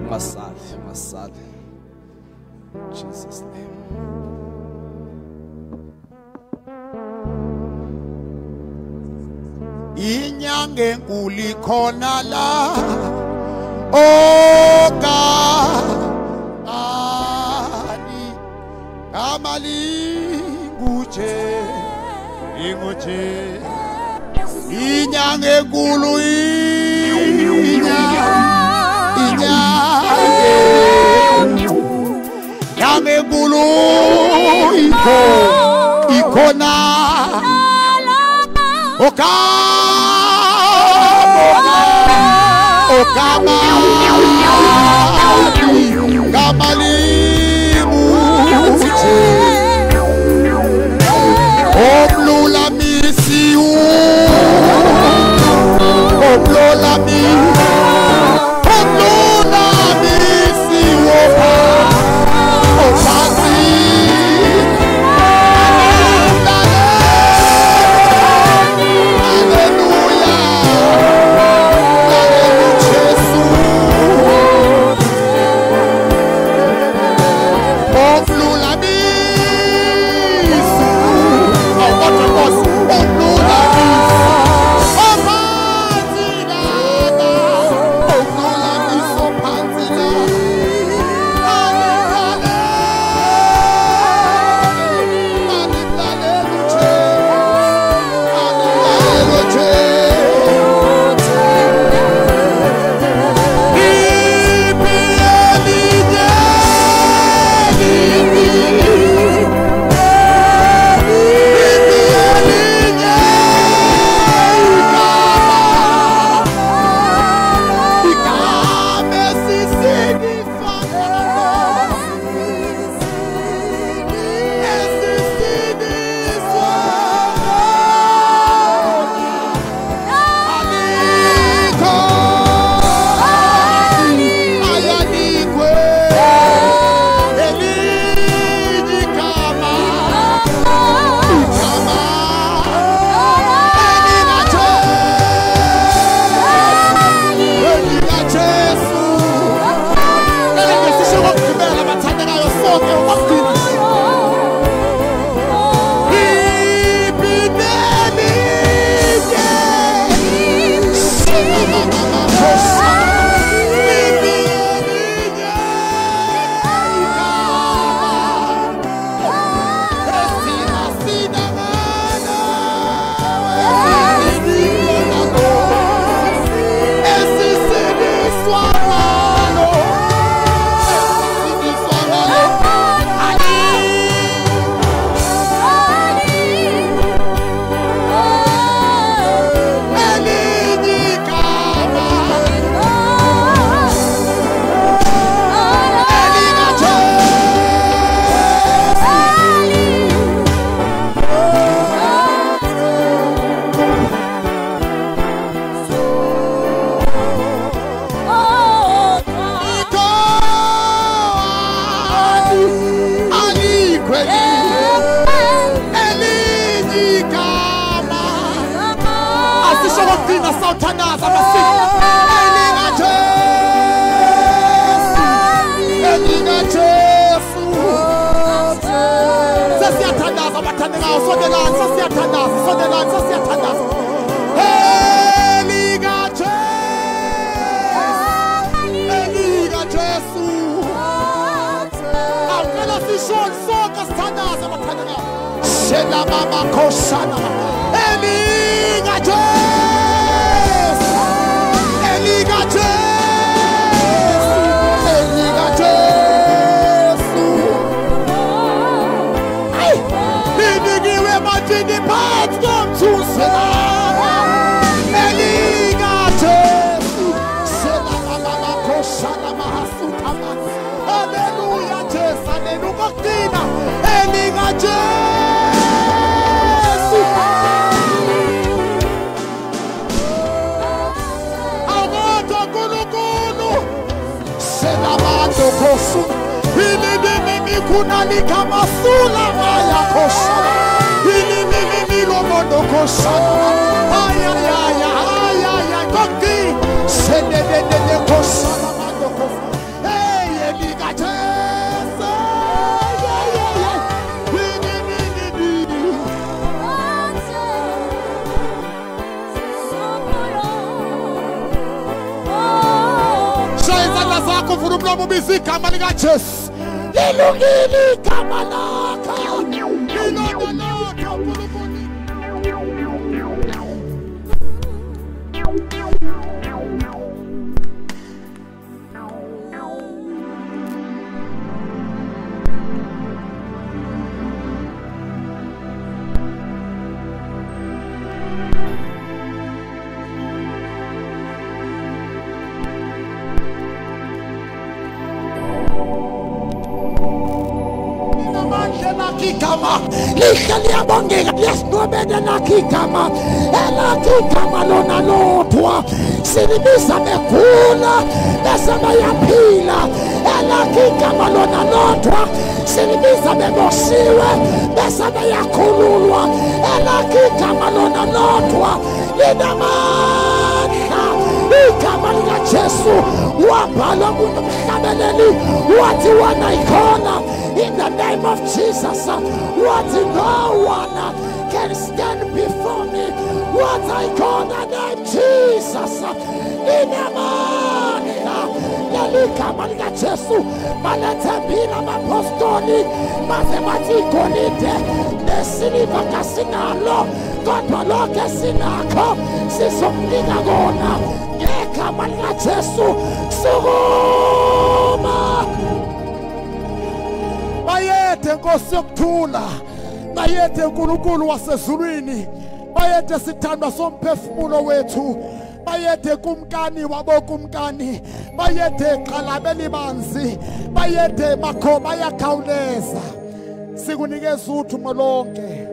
Masad. Jesus' name. Inyange kulikhona la okani amalinguje inguje inyange nkulu inyange nkulu ikhona ngezandla zakho uvula umlomo ubiza igama likaJesu. Lilungile igama lakho. Lilondoloze uNkulunkulu. Igama lihle liyabongeka liyasinobela lakho igama elakho igama lona lodwa silibiza begula bese bayaphila elakho igama lona lodwa silibiza beboshiwe bese bayakhululwa elakho igama lona lodwa linamandla igama likaJesu wabhala kulo mhlabeleli wathi wona ikhona. In the name of Jesus, what no one can stand before me. What I call the name Jesus. In the morning, Lelika Jesu, Malatambina, Apostoli, Mathematico, Nesiliva Casinalo, Godolo Casinako, Sisomligagona, Yekamalika Jesu, Sugoma. Bayethe Nkosi yokuthula, bayethe uNkulunkulu wasezulwini, bayethe sithandwa somphefumulo wethu, bayethe kumkani wabokumkani, bayethe xalabeli banzi, bayethe makho bayakhawuleza. Sikunikeza uthu molonke.